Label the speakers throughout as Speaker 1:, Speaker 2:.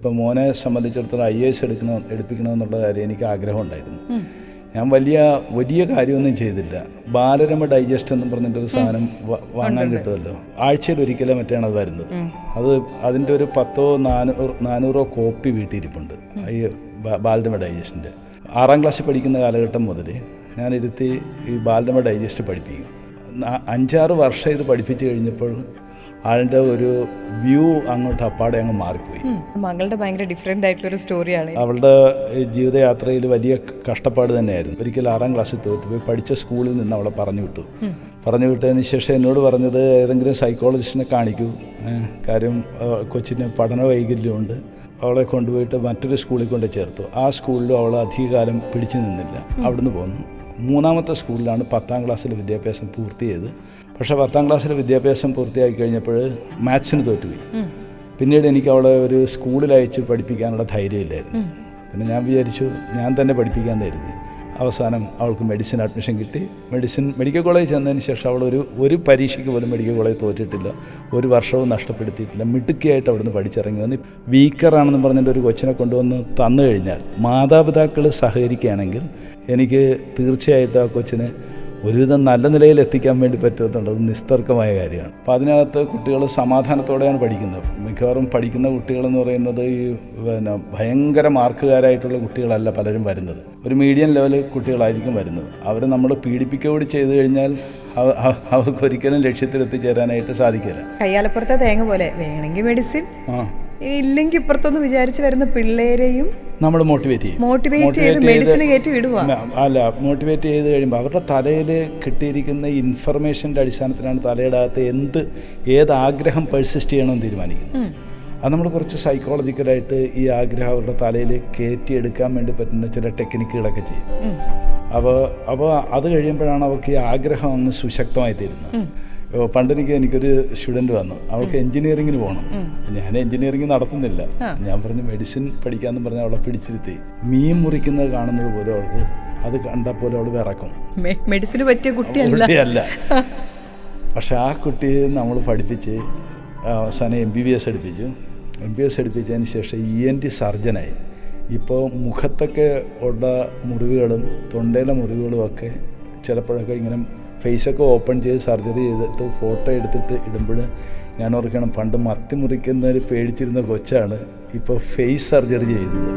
Speaker 1: ഇപ്പോൾ മോനെ സംബന്ധിച്ചിടത്തോളം IAS എടുപ്പിക്കണമെന്നുള്ള കാര്യം എനിക്ക് ആഗ്രഹമുണ്ടായിരുന്നു. ഞാൻ വലിയ കാര്യമൊന്നും ചെയ്തില്ല. ബാലരമ ഡൈജസ്റ്റ് എന്ന് പറഞ്ഞിട്ടൊരു സാധനം വാങ്ങാൻ കിട്ടുമല്ലോ, ആഴ്ചയിൽ ഒരിക്കലും മറ്റാണ് അത് വരുന്നത്. അതിൻ്റെ ഒരു 400 കോപ്പി വീട്ടിലിരിപ്പുണ്ട്. ഈ ബാലരമ ഡൈജസ്റ്റിൻ്റെ 6ാം ക്ലാസ്സിൽ പഠിക്കുന്ന കാലഘട്ടം മുതൽ ഞാനിരുത്തി ഈ ബാലരമ ഡൈജസ്റ്റ് പഠിപ്പിക്കും. 5-6 വർഷം ഇത് പഠിപ്പിച്ച് കഴിഞ്ഞപ്പോൾ ആളുടെ ഒരു വ്യൂ അങ്ങോട്ട് അപ്പാടെ അങ്ങ് മാറിപ്പോയി.
Speaker 2: മകളുടെ ഭയങ്കര ഡിഫറെൻ്റ് ആയിട്ടുള്ളൊരു സ്റ്റോറിയാണ്.
Speaker 1: അവളുടെ ജീവിതയാത്രയിൽ വലിയ കഷ്ടപ്പാട് തന്നെയായിരുന്നു. ഒരിക്കൽ 6ാം ക്ലാസ്സിൽ തോറ്റുപോയി പഠിച്ച സ്കൂളിൽ നിന്ന് അവളെ പറഞ്ഞു വിട്ടതിന് ശേഷം എന്നോട് പറഞ്ഞത് ഏതെങ്കിലും സൈക്കോളജിസ്റ്റിനെ കാണിക്കൂ, കാര്യം കൊച്ചിന് പഠന വൈകല്യമുണ്ട്. അവളെ കൊണ്ടുപോയിട്ട് മറ്റൊരു സ്കൂളിൽ കൊണ്ട് ചേർത്തു. ആ സ്കൂളിലും അവൾ അധികകാലം പിടിച്ചു നിന്നില്ല, അവിടുന്ന് പോന്നു. 3ാമത്തെ സ്കൂളിലാണ് 10ാം ക്ലാസ്സിൽ വിദ്യാഭ്യാസം പൂർത്തിയായത്. പക്ഷേ 10ാം ക്ലാസ്സിൽ വിദ്യാഭ്യാസം പൂർത്തിയാക്കി കഴിഞ്ഞപ്പോൾ മാത്സിന് തോറ്റുപോയി. പിന്നീട് എനിക്ക് അവളെ ഒരു സ്കൂളിൽ അയച്ച് പഠിപ്പിക്കാനുള്ള ധൈര്യമില്ലായിരുന്നു. പിന്നെ ഞാൻ വിചാരിച്ചു ഞാൻ തന്നെ പഠിപ്പിക്കാൻ കരുതി. അവസാനം അവൾക്ക് മെഡിസിൻ അഡ്മിഷൻ കിട്ടി. മെഡിക്കൽ കോളേജ് ചെന്നതിന് ശേഷം അവൾ ഒരു പരീക്ഷയ്ക്ക് പോലും മെഡിക്കൽ കോളേജ് തോറ്റിട്ടില്ല, ഒരു വർഷവും നഷ്ടപ്പെടുത്തിയിട്ടില്ല. മിടുക്കിയായിട്ട് അവിടുന്ന് പഠിച്ചിറങ്ങി വന്ന് വീക്കറാണെന്ന് പറഞ്ഞിട്ട് ഒരു കൊച്ചിനെ കൊണ്ടുവന്ന് തന്നു കഴിഞ്ഞാൽ മാതാപിതാക്കൾ സഹകരിക്കുകയാണെങ്കിൽ എനിക്ക് തീർച്ചയായിട്ടും ആ കൊച്ചിനെ ഒരുവിധം നല്ല നിലയിൽ എത്തിക്കാൻ വേണ്ടി പറ്റുന്നുള്ളത് നിസ്തർക്കമായ കാര്യമാണ്. അപ്പോൾ അതിനകത്ത് കുട്ടികൾ സമാധാനത്തോടെയാണ് പഠിക്കുന്നത്. മിക്കവാറും പഠിക്കുന്ന കുട്ടികളെന്ന് പറയുന്നത് ഈ ഭയങ്കര മാർക്കുകാരായിട്ടുള്ള കുട്ടികളല്ല പലരും വരുന്നത്. ഒരു മീഡിയം ലെവൽ കുട്ടികളായിരിക്കും വരുന്നത്. അവർ നമ്മൾ പീഡിപ്പിക്കുകയോട് ചെയ്തു കഴിഞ്ഞാൽ അവർക്ക് ഒരിക്കലും ലക്ഷ്യത്തിലെത്തിച്ചേരാനായിട്ട് സാധിക്കില്ല.
Speaker 2: കയ്യാലപ്പുറത്തെ തേങ്ങ പോലെ വേണമെങ്കിൽ മെഡിസിൻ, ഇല്ലെങ്കിൽ ഇപ്പുറത്തൊന്ന് വിചാരിച്ച് വരുന്ന പിള്ളേരെയും നമ്മൾ മോട്ടിവേറ്റ് ചെയ്ത്
Speaker 1: കഴിയുമ്പോൾ അവരുടെ തലയിൽ കിട്ടിയിരിക്കുന്ന ഇൻഫർമേഷൻ്റെ അടിസ്ഥാനത്തിലാണ് തലയുടെ അകത്ത് ഏത് ആഗ്രഹം പെർസിസ്റ്റ് ചെയ്യണമെന്ന് തീരുമാനിക്കുന്നത്. അത് നമ്മൾ കുറച്ച് സൈക്കോളജിക്കലായിട്ട് ഈ ആഗ്രഹം അവരുടെ തലയിൽ കയറ്റിയെടുക്കാൻ വേണ്ടി പറ്റുന്ന ചില ടെക്നിക്കുകളൊക്കെ ചെയ്യും. അപ്പോൾ അത് കഴിയുമ്പോഴാണ് അവർക്ക് ഈ ആഗ്രഹം അങ്ങ് സുശക്തമായി തീരുന്നത്. എനിക്കൊരു സ്റ്റുഡൻറ്റ് വന്നു, അവൾക്ക് എൻജിനീയറിങ്ങിന് പോകണം. ഞാൻ എൻജിനീയറിങ് നടത്തുന്നില്ല, ഞാൻ പറഞ്ഞു മെഡിസിൻ പഠിക്കാമെന്ന് പറഞ്ഞാൽ അവളെ പിടിച്ചിരുത്തി മീൻ മുറിക്കുന്നത് കാണുന്നത് പോലെ അവൾക്ക് അത് കണ്ടപ്പോൾ അവൾ വിറക്കും.
Speaker 2: മെഡിസിന് പറ്റിയ കുട്ടിയല്ല.
Speaker 1: പക്ഷെ ആ കുട്ടിയെ നമ്മൾ പഠിപ്പിച്ച് അവസാനം MBBS എടുപ്പിച്ചു. MBBS എടുപ്പിച്ചതിന് ശേഷം ENT സർജനായി. ഇപ്പോൾ മുഖത്തൊക്കെ ഉള്ള മുറിവുകളും തൊണ്ടയിലെ മുറിവുകളും ഒക്കെ ചിലപ്പോഴൊക്കെ ഇങ്ങനെ ഫേസൊക്കെ ഓപ്പൺ ചെയ്ത് സർജറി ചെയ്തിട്ട് ഫോട്ടോ എടുത്തിട്ട് ഇടുമ്പോൾ ഞാൻ ഓർക്കണം, പണ്ട് മത്തി മുറിക്കുന്നവർ പേടിച്ചിരുന്ന കൊച്ചാണ് ഇപ്പോൾ ഫേസ് സർജറി ചെയ്യുന്നത്.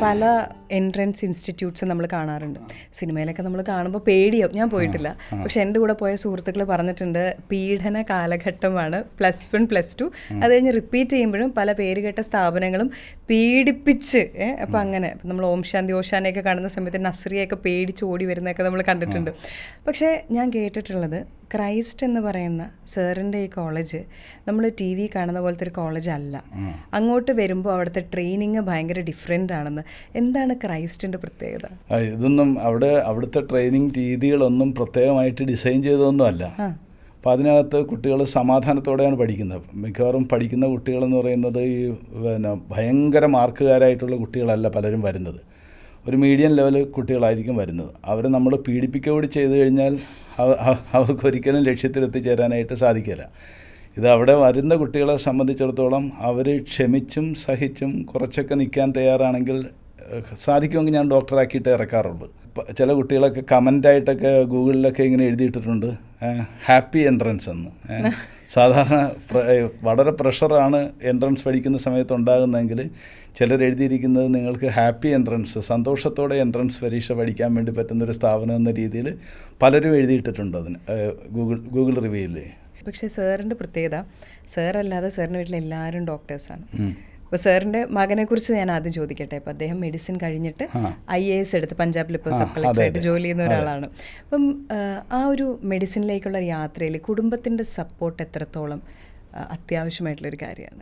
Speaker 2: പല എൻട്രൻസ് ഇൻസ്റ്റിറ്റ്യൂട്ട്സ് നമ്മൾ കാണാറുണ്ട്. സിനിമയിലൊക്കെ നമ്മൾ കാണുമ്പോൾ പേടിയാവും. ഞാൻ പോയിട്ടില്ല, പക്ഷെ എൻ്റെ കൂടെ പോയ സുഹൃത്തുക്കൾ പറഞ്ഞിട്ടുണ്ട് പീഡന കാലഘട്ടമാണ് +1 +2. അത് കഴിഞ്ഞ് റിപ്പീറ്റ് ചെയ്യുമ്പോഴും പല പേരുകേട്ട സ്ഥാപനങ്ങളും പീഡിപ്പിച്ച് അപ്പം അങ്ങനെ നമ്മൾ ഓം ശാന്തി ഓശാനെയൊക്കെ കാണുന്ന സമയത്ത് നസ്രിയൊക്കെ പേടിച്ച് ഓടി വരുന്നതൊക്കെ നമ്മൾ കണ്ടിട്ടുണ്ട്. പക്ഷേ ഞാൻ കേട്ടിട്ടുള്ളത് ക്രൈസ്റ്റ് എന്ന് പറയുന്ന സാറിൻ്റെ ഈ കോളേജ് നമ്മൾ TV കാണുന്ന പോലത്തെ ഒരു കോളേജ് അല്ല. അങ്ങോട്ട് വരുമ്പോൾ അവിടുത്തെ ട്രെയിനിങ് ഭയങ്കര ഡിഫറെൻ്റ് ആണെന്ന്. എന്താണ് ക്രൈസ്റ്റിൻ്റെ പ്രത്യേകത?
Speaker 1: ഇതൊന്നും അവിടുത്തെ ട്രെയിനിങ് രീതികളൊന്നും പ്രത്യേകമായിട്ട് ഡിസൈൻ ചെയ്തതൊന്നും അല്ല. അപ്പോൾ അതിനകത്ത് കുട്ടികൾ സമാധാനത്തോടെയാണ് പഠിക്കുന്നത്. മിക്കവാറും പഠിക്കുന്ന കുട്ടികളെന്ന് പറയുന്നത് ഈ ഭയങ്കര മാർക്കുകാരായിട്ടുള്ള കുട്ടികളല്ല പലരും വരുന്നത്. ഒരു മീഡിയം ലെവൽ കുട്ടികളായിരിക്കും വരുന്നത്. അവർ നമ്മൾ പീഡിപ്പിക്കുകയോട് ചെയ്തു കഴിഞ്ഞാൽ അവർക്ക് ഒരിക്കലും ലക്ഷ്യത്തിലെത്തിച്ചേരാനായിട്ട് സാധിക്കില്ല. ഇത് അവിടെ വരുന്ന കുട്ടികളെ സംബന്ധിച്ചിടത്തോളം അവർ ക്ഷമിച്ചും സഹിച്ചും കുറച്ചൊക്കെ നിൽക്കാൻ തയ്യാറാണെങ്കിൽ സാധിക്കുമെങ്കിൽ ഞാൻ ഡോക്ടറാക്കിയിട്ട് ഇറക്കാറുള്ളൂ. ചില കുട്ടികളൊക്കെ കമൻ്റായിട്ടൊക്കെ ഗൂഗിളിലൊക്കെ ഇങ്ങനെ എഴുതിയിട്ടിട്ടുണ്ട് ഹാപ്പി എൻട്രൻസ് എന്ന്. സാധാരണ വളരെ പ്രഷറാണ് എൻട്രൻസ് പഠിക്കുന്ന സമയത്ത് ഉണ്ടാകുന്നതെങ്കിൽ ചിലർ എഴുതിയിരിക്കുന്നത് നിങ്ങൾക്ക് ഹാപ്പി എൻട്രൻസ്, സന്തോഷത്തോടെ എൻട്രൻസ് പരീക്ഷ പഠിക്കാൻ വേണ്ടി പറ്റുന്നൊരു സ്ഥാപനം എന്ന രീതിയിൽ പലരും എഴുതിയിട്ടിട്ടുണ്ട് അതിന് ഗൂഗിൾ റിവ്യൂവിൽ. പക്ഷേ
Speaker 2: സാറിൻ്റെ പ്രത്യേകത, സാറല്ലാതെ സാറിൻ്റെ വീട്ടിൽ എല്ലാവരും ഡോക്ടേഴ്സാണ്. അപ്പോൾ സാറിൻ്റെ മകനെക്കുറിച്ച് ഞാൻ ആദ്യം ചോദിക്കട്ടെ. അപ്പോൾ അദ്ദേഹം മെഡിസിൻ കഴിഞ്ഞിട്ട് IAS എടുത്ത് പഞ്ചാബിൽ ഇപ്പോൾ സബ് കളക്ടറായിട്ട് ജോലി ചെയ്യുന്ന ഒരാളാണ്. അപ്പം ആ ഒരു മെഡിസിനിലേക്കുള്ള യാത്രയിൽ കുടുംബത്തിൻ്റെ സപ്പോർട്ട് എത്രത്തോളം അത്യാവശ്യമായിട്ടുള്ളൊരു കാര്യമാണ്?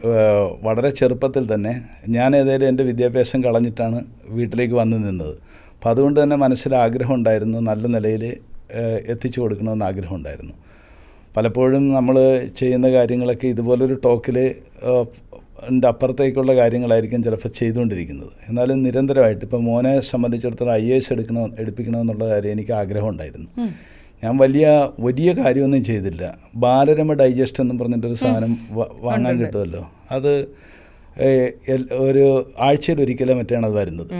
Speaker 1: വളരെ ചെറുപ്പത്തിൽ തന്നെ ഞാൻ ഏതായാലും എൻ്റെ വിദ്യാഭ്യാസം കളഞ്ഞിട്ടാണ് വീട്ടിലേക്ക് വന്നു നിന്നത്. അപ്പോൾ അതുകൊണ്ട് തന്നെ മനസ്സിൽ ആഗ്രഹം ഉണ്ടായിരുന്നു, നല്ല നിലയിൽ എത്തിച്ചു കൊടുക്കണമെന്ന് ആഗ്രഹം ഉണ്ടായിരുന്നു. പലപ്പോഴും നമ്മൾ ചെയ്യുന്ന കാര്യങ്ങളൊക്കെ ഇതുപോലൊരു ടോക്കിൽ അപ്പുറത്തേക്കുള്ള കാര്യങ്ങളായിരിക്കും ചിലപ്പോൾ ചെയ്തുകൊണ്ടിരിക്കുന്നത്. എന്നാലും നിരന്തരമായിട്ട് ഇപ്പോൾ മോനെ സംബന്ധിച്ചിടത്തോളം IAS എടുപ്പിക്കണമെന്നുള്ള കാര്യം എനിക്ക് ആഗ്രഹം ഉണ്ടായിരുന്നു. ഞാൻ വലിയ കാര്യമൊന്നും ചെയ്തില്ല. ബാലരമ ഡൈജസ്റ്റ് എന്നും പറഞ്ഞിട്ടൊരു സാധനം വാങ്ങാൻ കിട്ടുമല്ലോ. അത് ഒരു ആഴ്ചയിലൊരിക്കലും മറ്റാണ് അത് വരുന്നത്.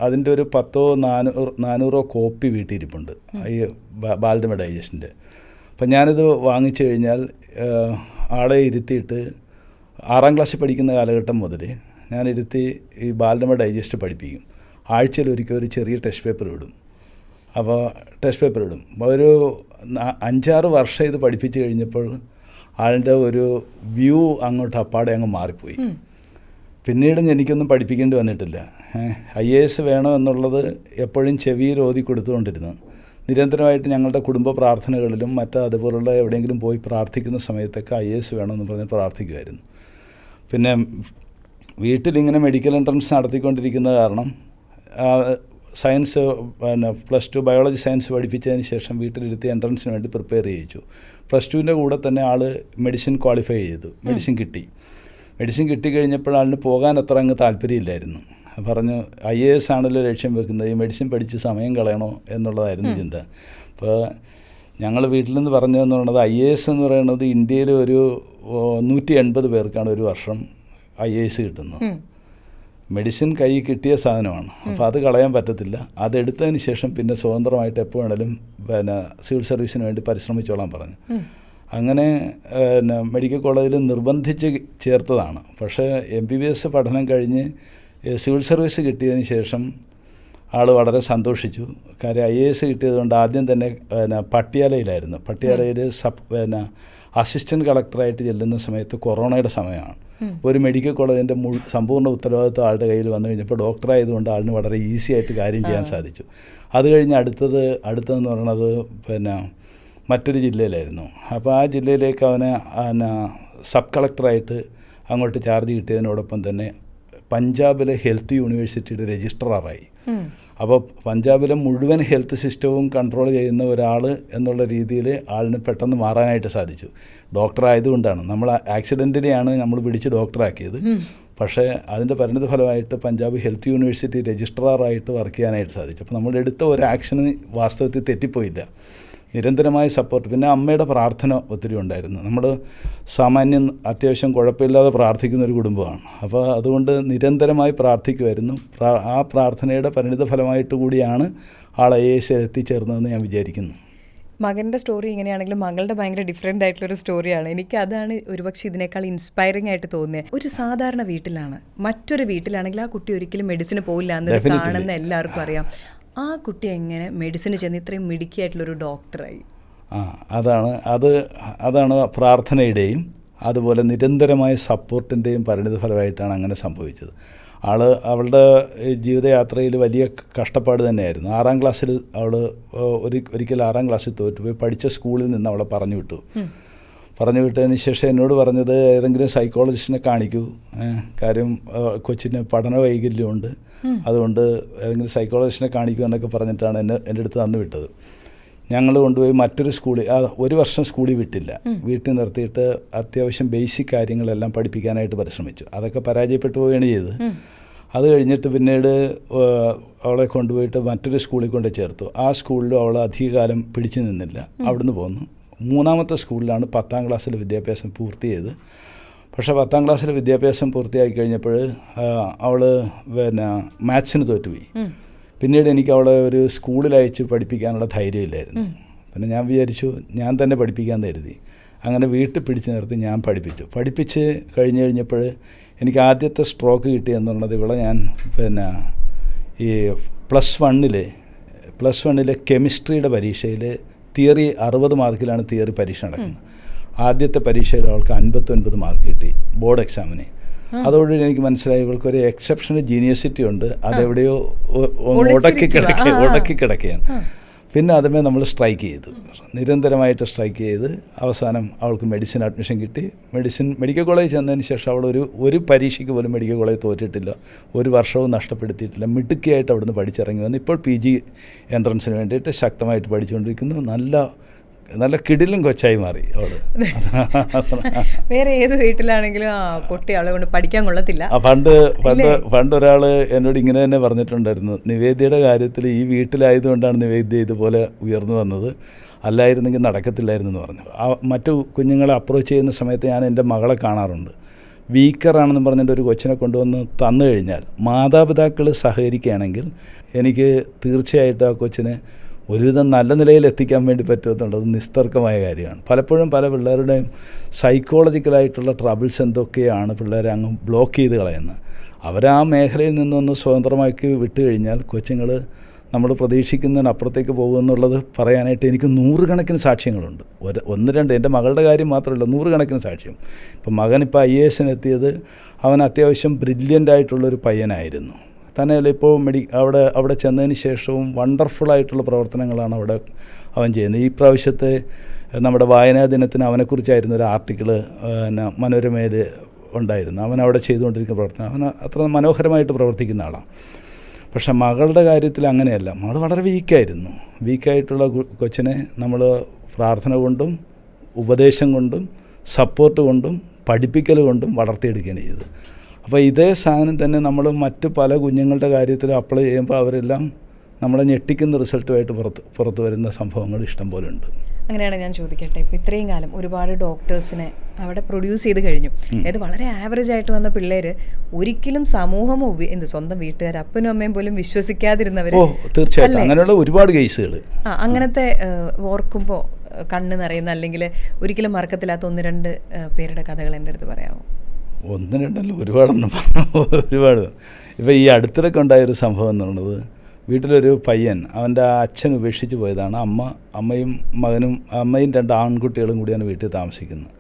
Speaker 1: അതിൻ്റെ ഒരു 400 കോപ്പി വീട്ടിലിരിപ്പുണ്ട് ഈ ബാലരമ ഡൈജസ്റ്റിൻ്റെ. അപ്പം ഞാനിത് വാങ്ങിച്ചു കഴിഞ്ഞാൽ ആളെ ഇരുത്തിയിട്ട് 6ാം ക്ലാസ്സിൽ പഠിക്കുന്ന കാലഘട്ടം മുതൽ ഞാനിരുത്തി ഈ ബാലരമ ഡൈജസ്റ്റ് പഠിപ്പിക്കും. ആഴ്ചയിലൊരിക്കൽ ഒരു ചെറിയ ടെസ്റ്റ് പേപ്പർ ഇടും. അപ്പോൾ ടെസ്റ്റ് പേപ്പർ ഇടും. ഒരു 5-6 വർഷം ഇത് പഠിപ്പിച്ച് കഴിഞ്ഞപ്പോൾ ആളുടെ ഒരു വ്യൂ അങ്ങോട്ട് അപ്പാടെ അങ്ങ് മാറിപ്പോയി. പിന്നീട് എനിക്കൊന്നും പഠിപ്പിക്കേണ്ടി വന്നിട്ടില്ല. IAS വേണം എന്നുള്ളത് എപ്പോഴും ചെവിയിൽ ഓതി കൊടുത്തുകൊണ്ടിരുന്നു. നിരന്തരമായിട്ട് ഞങ്ങളുടെ കുടുംബ പ്രാർത്ഥനകളിലും അതുപോലുള്ള എവിടെയെങ്കിലും പോയി പ്രാർത്ഥിക്കുന്ന സമയത്തൊക്കെ IAS വേണമെന്ന് പറഞ്ഞ് പ്രാർത്ഥിക്കുമായിരുന്നു. പിന്നെ വീട്ടിലിങ്ങനെ മെഡിക്കൽ എൻട്രൻസ് നടത്തിക്കൊണ്ടിരിക്കുന്ന കാരണം സയൻസ് +2 ബയോളജി സയൻസ് പഠിപ്പിച്ചതിന് ശേഷം വീട്ടിലിരുത്തി എൻട്രൻസിന് വേണ്ടി പ്രിപ്പയർ ചെയ്യിച്ചു. +2ൻ്റെ കൂടെ തന്നെ ആൾ മെഡിസിൻ ക്വാളിഫൈ ചെയ്തു. മെഡിസിൻ കിട്ടിക്കഴിഞ്ഞപ്പോൾ ആളിന് പോകാൻ അത്ര അങ്ങ് താല്പര്യമില്ലായിരുന്നു. പറഞ്ഞു IAS ആണല്ലോ ലക്ഷ്യം വെക്കുന്നത്, ഈ മെഡിസിൻ പഠിച്ച് സമയം കളയണോ എന്നുള്ളതായിരുന്നു ചിന്ത. അപ്പോൾ ഞങ്ങൾ വീട്ടിൽ നിന്ന് പറഞ്ഞതെന്ന് പറയുന്നത് IAS എന്ന് പറയുന്നത് ഇന്ത്യയിൽ ഒരു 180 പേർക്കാണ് ഒരു വർഷം IAS കിട്ടുന്നത്. മെഡിസിൻ കൈ കിട്ടിയ സാധനമാണ്. അപ്പോൾ അത് കളയാൻ പറ്റത്തില്ല. അതെടുത്തതിന് ശേഷം പിന്നെ സ്വതന്ത്രമായിട്ട് എപ്പോൾ വേണമെങ്കിലും സിവിൽ സർവീസിന് വേണ്ടി പരിശ്രമിച്ചോളാൻ പറഞ്ഞു. അങ്ങനെ മെഡിക്കൽ കോളേജിൽ നിർബന്ധിച്ച് ചേർത്തതാണ്. പക്ഷേ MBBS പഠനം കഴിഞ്ഞ് സിവിൽ സർവീസ് കിട്ടിയതിന് ശേഷം ആൾ വളരെ സന്തോഷിച്ചു. കാര്യം IAS കിട്ടിയതുകൊണ്ട് ആദ്യം തന്നെ പട്യാലയിലായിരുന്നു. പട്യാലയിൽ അസിസ്റ്റൻറ്റ് കളക്ടറായിട്ട് ചെല്ലുന്ന സമയത്ത് കൊറോണയുടെ സമയമാണ്. ഒരു മെഡിക്കൽ കോളേജിൻ്റെ സമ്പൂർണ്ണ ഉത്തരവാദിത്വം ആളുടെ കയ്യിൽ വന്നു കഴിഞ്ഞപ്പോൾ ഡോക്ടറായതുകൊണ്ട് ആളിന് വളരെ ഈസി ആയിട്ട് കാര്യം ചെയ്യാൻ സാധിച്ചു. അത് കഴിഞ്ഞ് അടുത്തതെന്ന് പറയുന്നത് മറ്റൊരു ജില്ലയിലായിരുന്നു. അപ്പോൾ ആ ജില്ലയിലേക്ക് അവനെ സബ് കളക്ടറായിട്ട് അങ്ങോട്ട് ചാർജ് കിട്ടിയതിനോടൊപ്പം തന്നെ പഞ്ചാബിലെ ഹെൽത്ത് യൂണിവേഴ്സിറ്റിയുടെ രജിസ്ട്രാറായി. അപ്പോൾ പഞ്ചാബിലെ മുഴുവൻ ഹെൽത്ത് സിസ്റ്റവും കൺട്രോൾ ചെയ്യുന്ന ഒരാൾ എന്നുള്ള രീതിയിൽ ആളിന് പെട്ടെന്ന് മാറാനായിട്ട് സാധിച്ചു. ഡോക്ടറായതുകൊണ്ടാണ്. നമ്മൾ ആക്സിഡൻ്റിനെയാണ് നമ്മൾ പിടിച്ച് ഡോക്ടറാക്കിയത്. പക്ഷേ അതിൻ്റെ പരിണിത ഫലമായിട്ട് പഞ്ചാബ് ഹെൽത്ത് യൂണിവേഴ്സിറ്റി രജിസ്ട്രാറായിട്ട് വർക്ക് ചെയ്യാനായിട്ട് സാധിച്ചു. അപ്പോൾ നമ്മൾ എടുത്ത ഒരു ആക്ഷന് വാസ്തവത്തിൽ തെറ്റിപ്പോയില്ല. നിരന്തരമായ സപ്പോർട്ട്. പിന്നെ അമ്മയുടെ പ്രാർത്ഥന ഒത്തിരി ഉണ്ടായിരുന്നു. നമ്മൾ സാമാന്യം അത്യാവശ്യം കുഴപ്പമില്ലാതെ പ്രാർത്ഥിക്കുന്ന ഒരു കുടുംബമാണ്. അപ്പോൾ അതുകൊണ്ട് നിരന്തരമായി പ്രാർത്ഥിക്കുമായിരുന്നു. ആ പ്രാർത്ഥനയുടെ പരിണിത ഫലമായിട്ട് കൂടിയാണ് ആൾ IAS എത്തിച്ചേർന്നതെന്ന് ഞാൻ വിചാരിക്കുന്നു.
Speaker 2: മകൻ്റെ സ്റ്റോറി ഇങ്ങനെയാണെങ്കിലും മകളുടെ ഭയങ്കര ഡിഫറെൻ്റ് ആയിട്ടുള്ളൊരു സ്റ്റോറിയാണ്. എനിക്ക് അതാണ് ഒരുപക്ഷെ ഇതിനേക്കാൾ ഇൻസ്പയറിംഗ് ആയിട്ട് തോന്നിയത്. ഒരു സാധാരണ വീട്ടിലാണ്, മറ്റൊരു വീട്ടിലാണെങ്കിൽ ആ കുട്ടി ഒരിക്കലും മെഡിസിന് പോയില്ല എന്ന് കാണുന്ന എല്ലാവർക്കും അറിയാം. ആ കുട്ടി എങ്ങനെ മെഡിസിന് ചെന്ന് ഇത്രയും മിടുക്കിയായിട്ടുള്ളൊരു ഡോക്ടറായി?
Speaker 1: അതാണ് പ്രാർത്ഥനയുടെയും അതുപോലെ നിരന്തരമായ സപ്പോർട്ടിൻ്റെയും പരിണിത ഫലമായിട്ടാണ് അങ്ങനെ സംഭവിച്ചത്. അവളുടെ ജീവിതയാത്രയിൽ വലിയ കഷ്ടപ്പാട് തന്നെയായിരുന്നു. 6ാം ക്ലാസ്സിൽ അവൾ ഒരിക്കൽ 6ാം ക്ലാസ്സിൽ തോറ്റുപോയി പഠിച്ച സ്കൂളിൽ നിന്ന് അവളെ പറഞ്ഞു വിട്ടതിന് ശേഷം എന്നോട് പറഞ്ഞത് ഏതെങ്കിലും സൈക്കോളജിസ്റ്റിനെ കാണിക്കൂ, കാര്യം കൊച്ചിന് പഠന വൈകല്യമുണ്ട്, അതുകൊണ്ട് ഏതെങ്കിലും സൈക്കോളജിസ്റ്റിനെ കാണിക്കൂ എന്നൊക്കെ പറഞ്ഞിട്ടാണ് എൻ്റെ അടുത്ത് തന്നു വിട്ടത്. ഞങ്ങൾ കൊണ്ടുപോയി മറ്റൊരു സ്കൂളിൽ 1 വർഷം സ്കൂളിൽ വിട്ടില്ല. വീട്ടിൽ നിർത്തിയിട്ട് അത്യാവശ്യം ബേസിക് കാര്യങ്ങളെല്ലാം പഠിപ്പിക്കാനായിട്ട് പരിശ്രമിച്ചു. അതൊക്കെ പരാജയപ്പെട്ടു പോവുകയാണ് ചെയ്തത്. അത് കഴിഞ്ഞിട്ട് പിന്നീട് അവളെ കൊണ്ടുപോയിട്ട് മറ്റൊരു സ്കൂളിൽ കൊണ്ട് ചേർത്തു. ആ സ്കൂളിലും അവൾ അധികകാലം പിടിച്ചു നിന്നില്ല, അവിടുന്ന് പോന്നു. 3ാമത്തെ സ്കൂളിലാണ് 10ാം ക്ലാസ്സിൽ വിദ്യാഭ്യാസം പൂർത്തി ചെയ്ത്. പക്ഷേ 10ാം ക്ലാസ്സിൽ വിദ്യാഭ്യാസം പൂർത്തിയാക്കി കഴിഞ്ഞപ്പോൾ അവൾ മാത്സിന് തോറ്റുപോയി. പിന്നീട് എനിക്ക് അവളെ ഒരു സ്കൂളിൽ അയച്ച് പഠിപ്പിക്കാനുള്ള ധൈര്യമില്ലായിരുന്നു. പിന്നെ ഞാൻ വിചാരിച്ചു ഞാൻ തന്നെ പഠിപ്പിക്കാൻ കരുതി. അങ്ങനെ വീട്ടിൽ പിടിച്ച് നിർത്തി ഞാൻ പഠിപ്പിച്ച് കഴിഞ്ഞപ്പോൾ എനിക്ക് ആദ്യത്തെ സ്ട്രോക്ക് കിട്ടിയെന്നുള്ളത് ഇവിടെ ഞാൻ ഈ +1 കെമിസ്ട്രിയുടെ പരീക്ഷയിൽ തിയറി 60 മാർക്കിലാണ് തിയറി പരീക്ഷ നടക്കുന്നത്. ആദ്യത്തെ പരീക്ഷയിൽ അവൾക്ക് 59 മാർക്ക് കിട്ടി ബോർഡ് എക്സാമിന്. അതോടുകൂടി എനിക്ക് മനസ്സിലായി ഇവൾക്കൊരു എക്സെപ്ഷണൽ ജീനിയസിറ്റി ഉണ്ട്, അതെവിടെയോ ഉടക്കി കിടക്കുകയാണ്. പിന്നെ അതുമേ നമ്മൾ നിരന്തരമായിട്ട് സ്ട്രൈക്ക് ചെയ്ത് അവസാനം അവൾക്ക് മെഡിസിൻ അഡ്മിഷൻ കിട്ടി. മെഡിക്കൽ കോളേജ് ചെന്നതിന് ശേഷം അവൾ ഒരു പരീക്ഷയ്ക്ക് പോലും മെഡിക്കൽ കോളേജ് തോറ്റിട്ടില്ല, 1 വർഷവും നഷ്ടപ്പെടുത്തിയിട്ടില്ല. മിടുക്കിയായിട്ട് അവിടുന്ന് പഠിച്ചിറങ്ങി വന്ന് ഇപ്പോൾ PG എൻട്രൻസിന് വേണ്ടിയിട്ട് ശക്തമായിട്ട് പഠിച്ചുകൊണ്ടിരിക്കുന്നു. നല്ല കിടിലും കൊച്ചായി മാറി അവള്.
Speaker 2: വേറെ ഏത് വീട്ടിലാണെങ്കിലും പൊട്ടി അവളെ കൊണ്ട് പഠിക്കാൻ കൊള്ളത്തില്ല.
Speaker 1: പണ്ട് ഒരാൾ എന്നോട് ഇങ്ങനെ തന്നെ പറഞ്ഞിട്ടുണ്ടായിരുന്നു, നിവേദ്യയുടെ കാര്യത്തിൽ ഈ വീട്ടിലായതുകൊണ്ടാണ് നിവേദ്യ ഇതുപോലെ ഉയർന്നു വന്നത്, അല്ലായിരുന്നെങ്കിൽ നടക്കത്തില്ലായിരുന്നു എന്ന് പറഞ്ഞു. മറ്റു കുഞ്ഞുങ്ങളെ അപ്രോച്ച് ചെയ്യുന്ന സമയത്ത് ഞാൻ എൻ്റെ മകളെ കാണാറുണ്ട്. വീക്കറാണെന്ന് പറഞ്ഞിട്ട് ഒരു കൊച്ചിനെ കൊണ്ടുവന്ന് തന്നു കഴിഞ്ഞാൽ മാതാപിതാക്കൾ സഹകരിക്കുകയാണെങ്കിൽ എനിക്ക് തീർച്ചയായിട്ടും ആ കൊച്ചിനെ ഒരുവിധം നല്ല നിലയിൽ എത്തിക്കാൻ വേണ്ടി പറ്റുമെന്നുള്ളത് നിസ്തർക്കമായ കാര്യമാണ്. പലപ്പോഴും പല പിള്ളേരുടെയും സൈക്കോളജിക്കലായിട്ടുള്ള ട്രബിൾസ് എന്തൊക്കെയാണ് പിള്ളേരെ അങ്ങ് ബ്ലോക്ക് ചെയ്ത് കളയുന്നത്. അവരാ മേഖലയിൽ നിന്നൊന്ന് സ്വതന്ത്രമാക്കി വിട്ടു കഴിഞ്ഞാൽ കൊച്ചുങ്ങൾ നമ്മൾ പ്രതീക്ഷിക്കുന്നതിനപ്പുറത്തേക്ക് പോകുമെന്നുള്ളത് പറയാനായിട്ട് എനിക്ക് 100 കണക്കിന് സാക്ഷ്യങ്ങളുണ്ട്. 1-2 എൻ്റെ മകളുടെ കാര്യം മാത്രമല്ല, 100 കണക്കിന് സാക്ഷ്യം. ഇപ്പം മകനിപ്പോൾ IAS എത്തിയത് അവൻ അത്യാവശ്യം ബ്രില്യൻ്റ് ആയിട്ടുള്ളൊരു പയ്യനായിരുന്നു. തന്നെയല്ല ഇപ്പോൾ അവിടെ ചെന്നതിന് ശേഷവും വണ്ടർഫുള്ളായിട്ടുള്ള പ്രവർത്തനങ്ങളാണ് അവിടെ അവൻ ചെയ്യുന്നത്. ഈ പ്രാവശ്യത്തെ നമ്മുടെ വായനാ ദിനത്തിന് അവനെക്കുറിച്ചായിരുന്നു ഒരു ആർട്ടിക്കിൾ മനോരമയിൽ ഉണ്ടായിരുന്നു. അവൻ അവിടെ ചെയ്തുകൊണ്ടിരിക്കുന്ന പ്രവർത്തനം അവൻ അത്ര മനോഹരമായിട്ട് പ്രവർത്തിക്കുന്ന ആളാണ്. പക്ഷെ മകളുടെ കാര്യത്തിൽ അങ്ങനെയല്ല. മകൾ വളരെ വീക്കായിട്ടുള്ള കൊച്ചിനെ നമ്മൾ പ്രാർത്ഥന കൊണ്ടും ഉപദേശം കൊണ്ടും സപ്പോർട്ട് കൊണ്ടും പഠിപ്പിക്കൽ കൊണ്ടും വളർത്തിയെടുക്കുകയാണ് ചെയ്തത്. അപ്പോൾ ഇതേ സാധനം തന്നെ നമ്മൾ മറ്റ് പല കുഞ്ഞുങ്ങളുടെ കാര്യത്തിൽ അപ്ലൈ ചെയ്യുമ്പോൾ അവരെല്ലാം നമ്മളെ ഞെട്ടിക്കുന്ന റിസൾട്ടുമായിട്ട് പുറത്ത് വരുന്ന സംഭവങ്ങൾ ഇഷ്ടം പോലെ ഉണ്ട്.
Speaker 2: അങ്ങനെയാണ് ഞാൻ ചോദിക്കട്ടെ, ഇപ്പോൾ ഇത്രയും കാലം ഒരുപാട് ഡോക്ടേഴ്സിനെ അവിടെ പ്രൊഡ്യൂസ് ചെയ്ത് കഴിഞ്ഞു. അതായത് വളരെ ആവറേജ് ആയിട്ട് വന്ന പിള്ളേർ ഒരിക്കലും സമൂഹമോ സ്വന്തം വീട്ടുകാർ അപ്പനും അമ്മയും പോലും വിശ്വസിക്കാതിരുന്നവർ.
Speaker 1: തീർച്ചയായിട്ടും അങ്ങനെയുള്ള ഒരുപാട് കേസുകൾ.
Speaker 2: അങ്ങനത്തെ ഓർക്കുമ്പോൾ കണ്ണ് നിറയുന്ന അല്ലെങ്കിൽ ഒരിക്കലും മറക്കത്തില്ലാത്ത 1-2 പേരുടെ കഥകൾ എൻ്റെ അടുത്ത് പറയാമോ?
Speaker 1: 1-2 ഒരുപാട്. ഇപ്പോൾ ഈ അടുത്തിടയ്ക്ക് ഉണ്ടായൊരു സംഭവം എന്ന് പറയുന്നത്, വീട്ടിലൊരു പയ്യൻ അവൻ്റെ അച്ഛൻ ഉപേക്ഷിച്ച് പോയതാണ്. അമ്മയും മകനും 2 ആൺകുട്ടികളും കൂടിയാണ് വീട്ടിൽ താമസിക്കുന്നത്.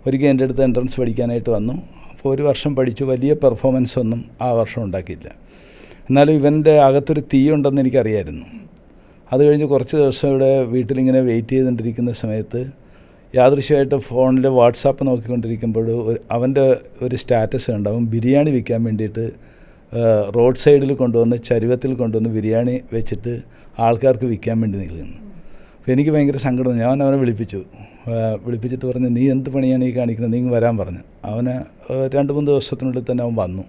Speaker 1: ഒരിക്കൽ എൻ്റെ അടുത്ത് എൻട്രൻസ് പഠിക്കാനായിട്ട് വന്നു. അപ്പോൾ 1 വർഷം പഠിച്ചു. വലിയ പെർഫോമൻസ് ഒന്നും ആ വർഷം ഉണ്ടാക്കിയില്ല. എന്നാലും ഇവൻ്റെ അകത്തൊരു തീ ഉണ്ടെന്ന് എനിക്കറിയായിരുന്നു. അത് കഴിഞ്ഞ് കുറച്ച് ദിവസം ഇവിടെ വീട്ടിലിങ്ങനെ വെയിറ്റ് ചെയ്തുകൊണ്ടിരിക്കുന്ന സമയത്ത് യാദൃശ്യമായിട്ട് ഫോണിൽ വാട്സാപ്പ് നോക്കിക്കൊണ്ടിരിക്കുമ്പോൾ അവൻ്റെ ഒരു സ്റ്റാറ്റസ് കണ്ട് അവൻ ബിരിയാണി വിൽക്കാൻ വേണ്ടിയിട്ട് റോഡ് സൈഡിൽ ചരുവത്തിൽ കൊണ്ടുവന്ന് ബിരിയാണി വെച്ചിട്ട് ആൾക്കാർക്ക് വിൽക്കാൻ വേണ്ടി നിൽക്കുന്നു. അപ്പോൾ എനിക്ക് ഭയങ്കര സങ്കടം. ഞാൻ അവനെ വിളിപ്പിച്ചിട്ട് പറഞ്ഞു, നീ എന്ത് പണിയാണ് ഈ കാണിക്കുന്നത്, നീ വരാൻ പറഞ്ഞു. അവന് 2-3 ദിവസത്തിനുള്ളിൽ തന്നെ അവൻ വന്നു.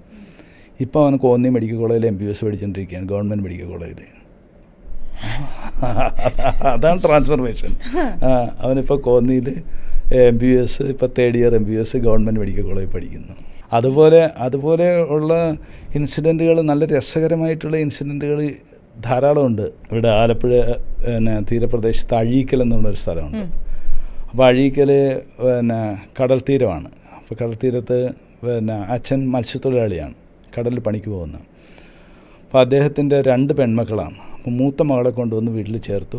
Speaker 1: ഇപ്പോൾ അവൻ കോന്നി മെഡിക്കൽ കോളേജിൽ MBBS പഠിച്ചുകൊണ്ടിരിക്കുകയാണ്, ഗവൺമെൻറ് മെഡിക്കൽ കോളേജിൽ. അതാണ് ട്രാൻസ്ഫർമേഷൻ. അവനിപ്പോൾ കോന്നിയിൽ MBBS ഇപ്പോൾ 3rd year MBBS government medical കോളേജിൽ പഠിക്കുന്നു. അതുപോലെ ഉള്ള ഇൻസിഡൻറ്റുകൾ, നല്ല രസകരമായിട്ടുള്ള ഇൻസിഡൻറ്റുകൾ ധാരാളമുണ്ട്. ഇവിടെ ആലപ്പുഴ തീരപ്രദേശത്ത് അഴീക്കൽ എന്നുള്ളൊരു സ്ഥലമുണ്ട്. അപ്പോൾ അഴീക്കൽ കടൽ തീരമാണ്. അപ്പോൾ കടൽ തീരത്ത് അച്ഛൻ മത്സ്യത്തൊഴിലാളിയാണ്, കടലിൽ പണിക്ക് പോകുന്നത്. അപ്പോൾ അദ്ദേഹത്തിൻ്റെ 2 പെൺമക്കളാണ്. അപ്പോൾ മൂത്ത മകളെ കൊണ്ടുവന്ന് വീട്ടിൽ ചേർത്തു.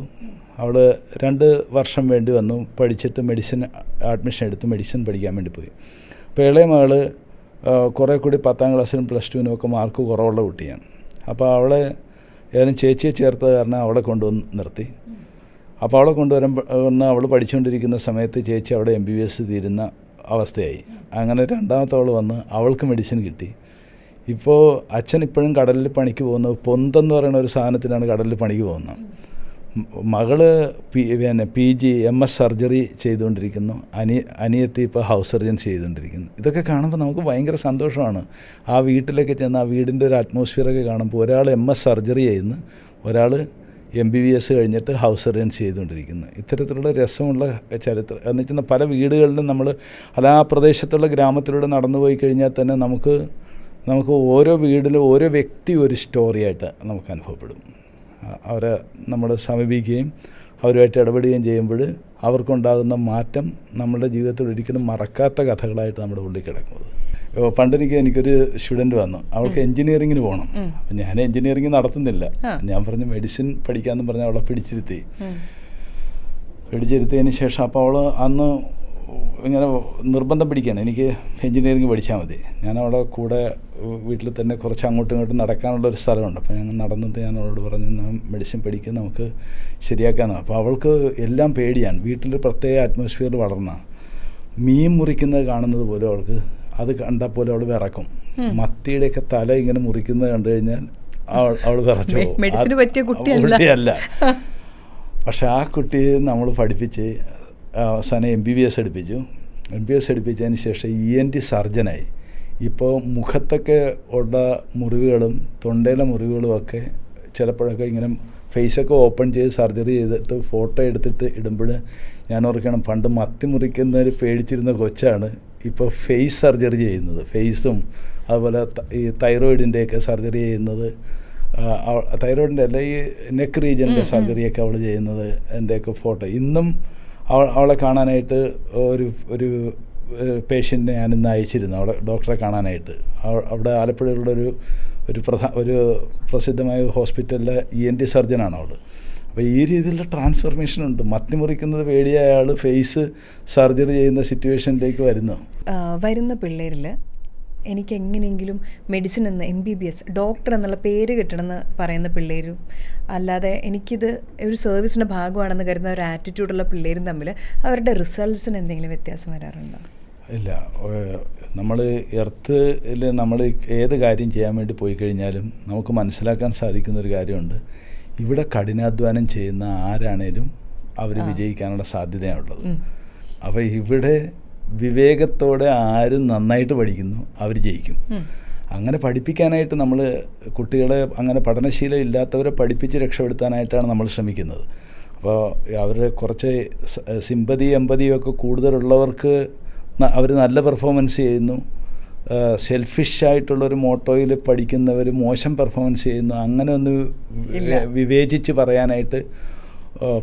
Speaker 1: അവൾ 2 വർഷം വേണ്ടി വന്നു, പഠിച്ചിട്ട് അഡ്മിഷൻ എടുത്ത് മെഡിസിൻ പഠിക്കാൻ വേണ്ടി പോയി. അപ്പോൾ ഇളയ മകൾ കുറേ കൂടി 10ാം ക്ലാസ്സിലും +2-നും ഒക്കെ മാർക്ക് കുറവുള്ള കുട്ടിയാണ്. അപ്പോൾ അവളെ ഏതായാലും ചേച്ചിയെ ചേർത്തത് കാരണം അവളെ കൊണ്ടുവന്ന് നിർത്തി. അപ്പോൾ അവളെ കൊണ്ടുവന്ന് അവൾ പഠിച്ചുകൊണ്ടിരിക്കുന്ന സമയത്ത് ചേച്ചി അവിടെ MBBS തീരുന്ന അവസ്ഥയായി. അങ്ങനെ 2ാമത്തെ അവൾ വന്ന് അവൾക്ക് മെഡിസിൻ കിട്ടി. ഇപ്പോൾ അച്ഛൻ ഇപ്പോഴും കടലിൽ പണിക്ക് പോകുന്നത്, പൊന്തെന്ന് പറയുന്ന ഒരു സാധനത്തിനാണ് കടലിൽ പണിക്ക് പോകുന്നത്. മകള് PG MS സർജറി ചെയ്തുകൊണ്ടിരിക്കുന്നു. അനിയത്തി ഇപ്പോൾ ഹൗസ് സർജൻസി ചെയ്തുകൊണ്ടിരിക്കുന്നു. ഇതൊക്കെ കാണുമ്പോൾ നമുക്ക് ഭയങ്കര സന്തോഷമാണ്. ആ വീട്ടിലൊക്കെ ചെന്ന് ആ വീടിൻ്റെ ഒരു അറ്റ്മോസ്ഫിയറൊക്കെ കാണുമ്പോൾ ഒരാൾ MS സർജറി ചെയ്യുന്നു, ഒരാൾ MBBS കഴിഞ്ഞിട്ട് ഹൗസ് സർജൻസി ചെയ്തുകൊണ്ടിരിക്കുന്നു. ഇത്തരത്തിലുള്ള രസമുള്ള ചരിത്രം എന്ന് വെച്ചാൽ പല വീടുകളിലും നമ്മൾ ആ പ്രദേശത്തുള്ള ഗ്രാമത്തിലൂടെ നടന്നു പോയി കഴിഞ്ഞാൽ തന്നെ നമുക്ക് ഓരോ വീടിലും ഓരോ വ്യക്തി ഒരു സ്റ്റോറിയായിട്ട് നമുക്ക് അനുഭവപ്പെടും. അവരെ നമ്മൾ സമീപിക്കുകയും അവരുമായിട്ട് ഇടപെടുകയും ചെയ്യുമ്പോൾ അവർക്കുണ്ടാകുന്ന മാറ്റം നമ്മുടെ ജീവിതത്തിൽ ഒരിക്കലും മറക്കാത്ത കഥകളായിട്ട് നമ്മുടെ ഉള്ളിൽ കിടക്കുന്നത്. എനിക്കൊരു സ്റ്റുഡൻറ്റ് വന്നു, അവൾക്ക് എൻജിനീയറിങ്ങിന് പോകണം. അപ്പം ഞാൻ എൻജിനീയറിങ് നടത്തുന്നില്ല, ഞാൻ പറഞ്ഞു മെഡിസിൻ പഠിക്കാമെന്ന് പറഞ്ഞ് അവളെ പിടിച്ചിരുത്തിയതിന് ശേഷം അപ്പോൾ അവൾ അന്ന് ഇങ്ങനെ നിർബന്ധം പിടിക്കുകയാണ്, എനിക്ക് എൻജിനീയറിങ് പഠിച്ചാൽ മതി. ഞാൻ അവളെ കൂടെ വീട്ടിൽ തന്നെ കുറച്ച് അങ്ങോട്ടും ഇങ്ങോട്ടും നടക്കാനുള്ളൊരു സ്ഥലമുണ്ട്. അപ്പോൾ ഞങ്ങൾ നടന്നിട്ട് ഞാൻ അവളോട് പറഞ്ഞു, മെഡിസിൻ പഠിക്കുക, നമുക്ക് ശരിയാക്കാമെന്ന്. അപ്പോൾ അവൾക്ക് എല്ലാം പേടിയാണ്. വീട്ടിൽ പ്രത്യേക അറ്റ്മോസ്ഫിയർ വളർന്ന മീൻ മുറിക്കുന്നത് കാണുന്നത് പോലും അവൾക്ക്, അത് കണ്ടാൽ പോലും അവൾ വിറക്കും. മത്തിയുടെയൊക്കെ തല ഇങ്ങനെ മുറിക്കുന്നത് കണ്ടു കഴിഞ്ഞാൽ അവൾ വിറച്ചു പോകും. കുട്ടിയല്ല. പക്ഷെ ആ കുട്ടിയെ നമ്മൾ പഠിപ്പിച്ച് അവസാനം MBBS എടുപ്പിച്ചതിന് ശേഷം ENT സർജനായി. ഇപ്പോൾ മുഖത്തൊക്കെ ഉള്ള മുറിവുകളും തൊണ്ടയിലെ മുറിവുകളും ഒക്കെ ചിലപ്പോഴൊക്കെ ഇങ്ങനെ ഫേസൊക്കെ ഓപ്പൺ ചെയ്ത് സർജറി ചെയ്തിട്ട് ഫോട്ടോ എടുത്തിട്ട് ഇടുമ്പോൾ ഞാൻ ഓർക്കണം, പണ്ട് മത്തി മുറിക്കുന്നവർ പേടിച്ചിരുന്ന കൊച്ചാണ് ഇപ്പോൾ ഫേസ് സർജറി ചെയ്യുന്നത്. ഫേസും അതുപോലെ ഈ തൈറോയിഡിൻ്റെയൊക്കെ സർജറി ചെയ്യുന്നത്, തൈറോയിഡിൻ്റെ അല്ല ഈ നെക്ക് റീജിയൻ്റെ സർജറിയൊക്കെ അവൾ ചെയ്യുന്നത് എൻ്റെയൊക്കെ ഫോട്ടോ. ഇന്നും അവളെ കാണാനായിട്ട് ഒരു പേഷ്യൻറ്റിനെ ഞാനിന്ന് അയച്ചിരുന്നു, അവളെ ഡോക്ടറെ കാണാനായിട്ട്. അവിടെ ആലപ്പുഴയിലുള്ളൊരു ഒരു പ്രസിദ്ധമായ ഹോസ്പിറ്റലിലെ ENT സർജനാണ് അവൾ. അപ്പോൾ ഈ രീതിയിലുള്ള ട്രാൻസ്ഫർമേഷൻ ഉണ്ട്. മത്തി മുറിക്കുന്നത് പേടിയ അയാൾ ഫേസ് സർജറി ചെയ്യുന്ന സിറ്റുവേഷനിലേക്ക് വരുന്ന
Speaker 2: പിള്ളേരിൽ എനിക്ക് എങ്ങനെയെങ്കിലും മെഡിസിൻ എന്ന MBBS ഡോക്ടർ എന്നുള്ള പേര് കിട്ടണമെന്ന് പറയുന്ന പിള്ളേരും അല്ലാതെ എനിക്കിത് ഒരു സർവീസിൻ്റെ ഭാഗമാണെന്ന് കരുതുന്ന ഒരു ആറ്റിറ്റ്യൂഡുള്ള പിള്ളേരും തമ്മിൽ അവരുടെ റിസൾട്ട്സിന് എന്തെങ്കിലും വ്യത്യാസം വരാറുണ്ടോ?
Speaker 1: ഇല്ല. നമ്മൾ എർത്തിൽ നമ്മൾ ഏത് കാര്യം ചെയ്യാൻ വേണ്ടി പോയി കഴിഞ്ഞാലും നമുക്ക് മനസ്സിലാക്കാൻ സാധിക്കുന്നൊരു കാര്യമുണ്ട്. ഇവിടെ കഠിനാധ്വാനം ചെയ്യുന്ന ആരാണേലും അവർ വിജയിക്കാനുള്ള സാധ്യതയാണുള്ളത്. അപ്പോൾ ഇവിടെ വിവേകത്തോടെ ആരും നന്നായിട്ട് പഠിക്കുന്നു അവർ ജയിക്കും. അങ്ങനെ പഠിപ്പിക്കാനായിട്ട് നമ്മൾ കുട്ടികളെ, അങ്ങനെ പഠനശീലം ഇല്ലാത്തവരെ പഠിപ്പിച്ച് രക്ഷപ്പെടുത്താനായിട്ടാണ് നമ്മൾ ശ്രമിക്കുന്നത്. അപ്പോൾ അവർ കുറച്ച് സിമ്പതി എമ്പതിയൊക്കെ കൂടുതലുള്ളവർക്ക് അവർ നല്ല പെർഫോമൻസ് ചെയ്യുന്നു. സെൽഫിഷായിട്ടുള്ളൊരു മോട്ടോയിൽ പഠിക്കുന്നവർ മോശം പെർഫോമൻസ് ചെയ്യുന്നു. അങ്ങനെ ഒന്ന് വിവേചിച്ച് പറയാനായിട്ട്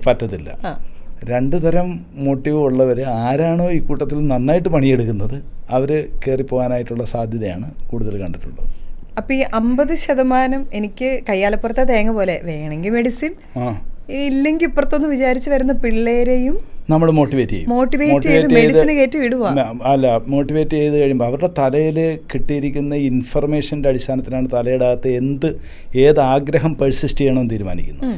Speaker 1: പറ്റത്തില്ല. രണ്ട് തരം മോട്ടീവ് ഉള്ളവർ ആരാണോ ഈ കൂട്ടത്തിൽ നന്നായിട്ട് പണിയെടുക്കുന്നത് അവർ കയറിപ്പോകാനായിട്ടുള്ള സാധ്യതയാണ് കൂടുതൽ കണ്ടിട്ടുള്ളത്.
Speaker 2: അപ്പോൾ ഈ 50% എനിക്ക് കയ്യാലപ്പുറത്തെ തേങ്ങ പോലെ വേണമെങ്കിൽ മെഡിസിൻ, ഇല്ലെങ്കിൽ ഇപ്പുറത്തൊന്ന് വിചാരിച്ച് വരുന്ന പിള്ളേരെയും നമ്മൾ മോട്ടിവേറ്റ്
Speaker 1: ചെയ്ത് കഴിയുമ്പോൾ അവരുടെ തലയിൽ കിട്ടിയിരിക്കുന്ന ഇൻഫർമേഷൻ്റെ അടിസ്ഥാനത്തിലാണ് തലയുടെ അകത്ത് ഏത് ആഗ്രഹം പെർസിസ്റ്റ് ചെയ്യണമെന്ന് തീരുമാനിക്കുന്നത്.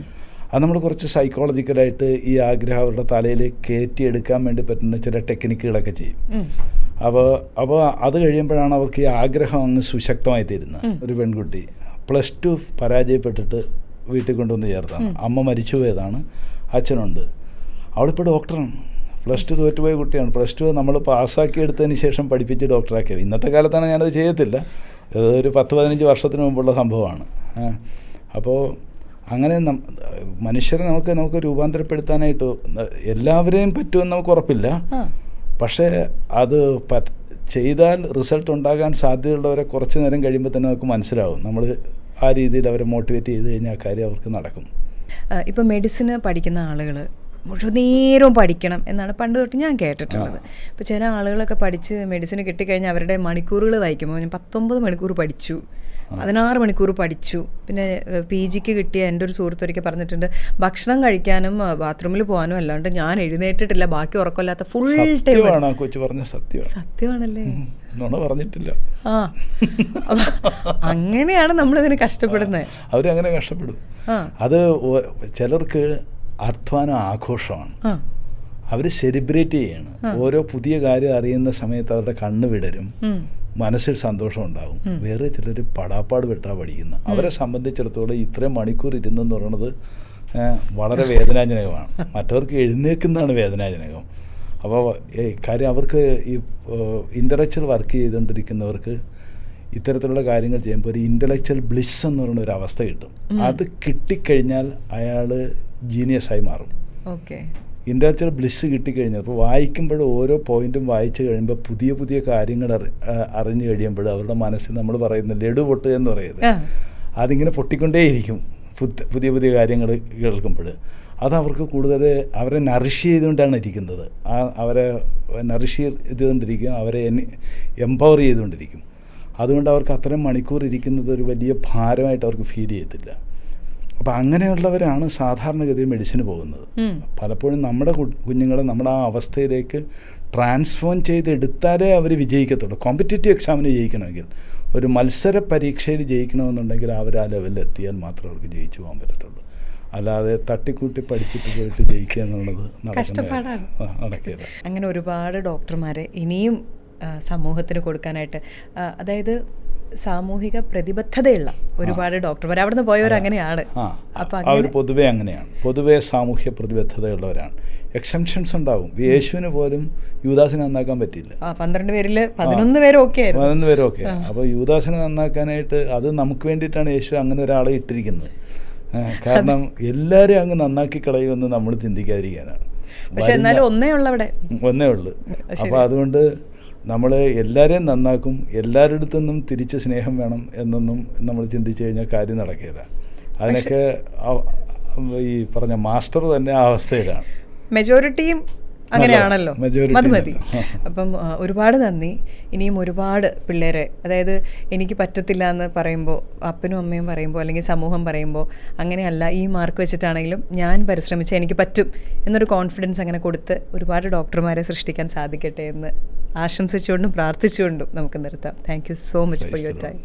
Speaker 1: അത് നമ്മൾ കുറച്ച് സൈക്കോളജിക്കലായിട്ട് ഈ ആഗ്രഹം അവരുടെ തലയിൽ കയറ്റിയെടുക്കാൻ വേണ്ടി പറ്റുന്ന ചില ടെക്നിക്കുകളൊക്കെ ചെയ്യും. അപ്പോൾ അത് കഴിയുമ്പോഴാണ് അവർക്ക് ഈ ആഗ്രഹം അങ്ങ് സുശക്തമായി തീരുന്നത്. ഒരു പെൺകുട്ടി +2 പരാജയപ്പെട്ടിട്ട് വീട്ടിൽ കൊണ്ടുവന്ന് ചേർത്താണ്. അമ്മ മരിച്ചു പോയതാണ്, അച്ഛനുണ്ട്. അവളിപ്പോൾ ഡോക്ടറാണ്. +2 തോറ്റുപോയ കുട്ടിയാണ്. +2 നമ്മൾ പാസ്സാക്കി എടുത്തതിന് ശേഷം പഠിപ്പിച്ച് ഡോക്ടറാക്കിയത്. ഇന്നത്തെ കാലത്താണ് ഞാനത് ചെയ്യത്തില്ല, അതൊരു 10-15 വർഷത്തിന് മുമ്പുള്ള സംഭവമാണ്. അപ്പോൾ അങ്ങനെ മനുഷ്യരെ നമുക്ക് രൂപാന്തരപ്പെടുത്താനായിട്ട് എല്ലാവരെയും പറ്റുമെന്ന് നമുക്ക് ഉറപ്പില്ല. പക്ഷേ അത് ചെയ്താൽ റിസൾട്ട് ഉണ്ടാകാൻ സാധ്യതയുള്ളവരെ കുറച്ച് നേരം കഴിയുമ്പോൾ തന്നെ നമുക്ക് മനസ്സിലാവും. നമ്മൾ ആ രീതിയിൽ അവരെ മോട്ടിവേറ്റ് ചെയ്ത് കഴിഞ്ഞാൽ ആ കാര്യം അവർക്ക് നടക്കും.
Speaker 2: ഇപ്പോൾ മെഡിസിന് പഠിക്കുന്ന ആളുകൾ മുഴുവൻ നേരവും പഠിക്കണം എന്നാണ് പണ്ട് തൊട്ട് ഞാൻ കേട്ടിട്ടുള്ളത്. ഇപ്പോൾ ചില ആളുകളൊക്കെ പഠിച്ച് മെഡിസിന് കിട്ടിക്കഴിഞ്ഞാൽ അവരുടെ മണിക്കൂറുകൾ വായിക്കുമ്പോൾ ഞാൻ 19 മണിക്കൂർ പഠിച്ചു, 16 മണിക്കൂർ പഠിച്ചു. പിന്നെ PGക്ക് കിട്ടിയ എൻ്റെ ഒരു സുഹൃത്ത് ഒരിക്കൽ പറഞ്ഞിട്ടുണ്ട്, ഭക്ഷണം കഴിക്കാനും ബാത്റൂമിൽ പോകാനും അല്ലാണ്ട് ഞാൻ എഴുന്നേറ്റിട്ടില്ല, ബാക്കി ഉറക്കമില്ലാത്ത ഫുൾ ടൈം. സത്യമാണല്ലേ?
Speaker 1: പറഞ്ഞിട്ടില്ല.
Speaker 2: അങ്ങനെയാണ് നമ്മളിതിന് കഷ്ടപ്പെടുന്നത്.
Speaker 1: അവരങ്ങനെ കഷ്ടപ്പെടും. അത് ചിലർക്ക് അധ്വാനം ആഘോഷമാണ്. അവർ സെലിബ്രേറ്റ് ചെയ്യാണ്. ഓരോ പുതിയ കാര്യം അറിയുന്ന സമയത്ത് അവരുടെ കണ്ണ് വിടരും, മനസ്സിൽ സന്തോഷം ഉണ്ടാകും. വേറെ ചിലർ പടാപ്പാട് വിട്ടാ പഠിക്കുന്ന. അവരെ സംബന്ധിച്ചിടത്തോളം ഇത്രയും മണിക്കൂർ ഇരുന്നെന്ന് പറയുന്നത് വളരെ വേദനാജനകമാണ്. മറ്റവർക്ക് എഴുന്നേൽക്കുന്നതാണ് വേദനാജനകം. അപ്പോൾ കാര്യം അവർക്ക് ഈ ഇൻ്റലക്ച്വൽ വർക്ക് ചെയ്തുകൊണ്ടിരിക്കുന്നവർക്ക് ഇത്തരത്തിലുള്ള കാര്യങ്ങൾ ചെയ്യുമ്പോൾ ഒരു ഇൻ്റലക്ച്വൽ ബ്ലിസ് എന്ന് പറയുന്ന ഒരു അവസ്ഥ കിട്ടും. അത് കിട്ടിക്കഴിഞ്ഞാൽ അയാൾ ജീനിയസായി മാറും. ഇൻ്റലക്ച്വൽ ബ്ലിസ് കിട്ടിക്കഴിഞ്ഞാൽ അപ്പോൾ വായിക്കുമ്പോൾ ഓരോ പോയിൻറ്റും വായിച്ച് കഴിയുമ്പോൾ പുതിയ പുതിയ കാര്യങ്ങൾ അറിഞ്ഞു കഴിയുമ്പോൾ അവരുടെ മനസ്സിൽ നമ്മൾ പറയുന്ന ലഡു പൊട്ടുക എന്ന് പറയുന്നത് അതിങ്ങനെ പൊട്ടിക്കൊണ്ടേയിരിക്കും. പുതിയ പുതിയ കാര്യങ്ങൾ കേൾക്കുമ്പോൾ അത് അവർക്ക് കൂടുതൽ അവരെ നറിഷ് ചെയ്തുകൊണ്ടാണ് ഇരിക്കുന്നത്. അവരെ നറിഷ് ചെയ്തുകൊണ്ടിരിക്കും, അവരെ എംപവർ ചെയ്തുകൊണ്ടിരിക്കും. അതുകൊണ്ട് അവർക്ക് അത്രയും മണിക്കൂർ ഇരിക്കുന്നത് ഒരു വലിയ ഭാരമായിട്ട് അവർക്ക് ഫീൽ ചെയ്യത്തില്ല. അപ്പോൾ അങ്ങനെയുള്ളവരാണ് സാധാരണഗതിയിൽ മെഡിസിന് പോകുന്നത്. പലപ്പോഴും നമ്മുടെ കുഞ്ഞുങ്ങളെ നമ്മുടെ ആ അവസ്ഥയിലേക്ക് ട്രാൻസ്ഫോം ചെയ്തെടുത്താലേ അവർ വിജയിക്കത്തുള്ളൂ. കോമ്പറ്റേറ്റീവ് എക്സാമിന് ജയിക്കണമെങ്കിൽ, ഒരു മത്സര പരീക്ഷയിൽ ജയിക്കണമെന്നുണ്ടെങ്കിൽ അവർ ആ ലെവലിൽ എത്തിയാൽ മാത്രമേ അവർക്ക് ജയിച്ചു പോകാൻ പറ്റത്തുള്ളൂ. അല്ലാതെ തട്ടിക്കൂട്ടി പഠിച്ചിട്ട് പോയിട്ട് ജയിക്കുക എന്നുള്ളത് നടക്കില്ല.
Speaker 2: അങ്ങനെ ഒരുപാട് ഡോക്ടർമാരെ ഇനിയും സമൂഹത്തിന് കൊടുക്കാനായിട്ട്, അതായത് സാമൂഹിക പ്രതിബദ്ധതയുള്ള ഒരുപാട് ഡോക്ടർമാർ അവിടുന്ന് പോയവർ അങ്ങനെയാണ്.
Speaker 1: അവർ പൊതുവെ അങ്ങനെയാണ്, പൊതുവെ സാമൂഹ്യ പ്രതിബദ്ധതയുള്ളവരാണ്. എക്സംഷൻസ് ഉണ്ടാവും. യേശുവിന് പോലും യൂദാസിനെ നന്നാക്കാൻ പറ്റിയില്ല.
Speaker 2: 12 പേരിൽ 11 പേര് ഓക്കെ.
Speaker 1: അപ്പോൾ യൂദാസിനെ നന്നാക്കാനായിട്ട് അത് നമുക്ക് വേണ്ടിയിട്ടാണ് യേശു അങ്ങനെ ഒരാളെ ഇട്ടിരിക്കുന്നത്. കാരണം എല്ലാവരും അങ്ങ് നന്നാക്കി കളയുമെന്ന് നമ്മൾ ചിന്തിക്കാതിരിക്കാനാണ്.
Speaker 2: പക്ഷെ എന്നാലും ഒന്നേ
Speaker 1: ഉള്ളൂ. അപ്പോൾ അതുകൊണ്ട് നമ്മൾ എല്ലാവരെയും നന്നാക്കും, എല്ലാവരുടെ അടുത്തു നിന്നും തിരിച്ച് സ്നേഹം വേണം എന്നൊന്നും നമ്മൾ ചിന്തിച്ചു കഴിഞ്ഞാൽ കാര്യം നടക്കില്ല. അതിനൊക്കെ ഈ പറഞ്ഞ മാസ്റ്റർ തന്നെ ആ അവസ്ഥയിലാണ്.
Speaker 2: മെജോറിറ്റിയും അങ്ങനെയാണല്ലോ, അത് മതി. അപ്പം ഒരുപാട് നന്ദി. ഇനിയും ഒരുപാട് പിള്ളേരെ, അതായത് എനിക്ക് പറ്റത്തില്ല എന്ന് പറയുമ്പോൾ, അപ്പനും അമ്മയും പറയുമ്പോൾ, അല്ലെങ്കിൽ സമൂഹം പറയുമ്പോൾ, അങ്ങനെയല്ല, ഈ മാർക്ക് വെച്ചിട്ടാണെങ്കിലും ഞാൻ പരിശ്രമിച്ചാൽ എനിക്ക് പറ്റും എന്നൊരു കോൺഫിഡൻസ് അങ്ങനെ കൊടുത്ത് ഒരുപാട് ഡോക്ടർമാരെ സൃഷ്ടിക്കാൻ സാധിക്കട്ടെ എന്ന് ആശംസിച്ചുകൊണ്ടും പ്രാർത്ഥിച്ചുകൊണ്ടും നമുക്ക് നിർത്താം. Thank you so much for your time.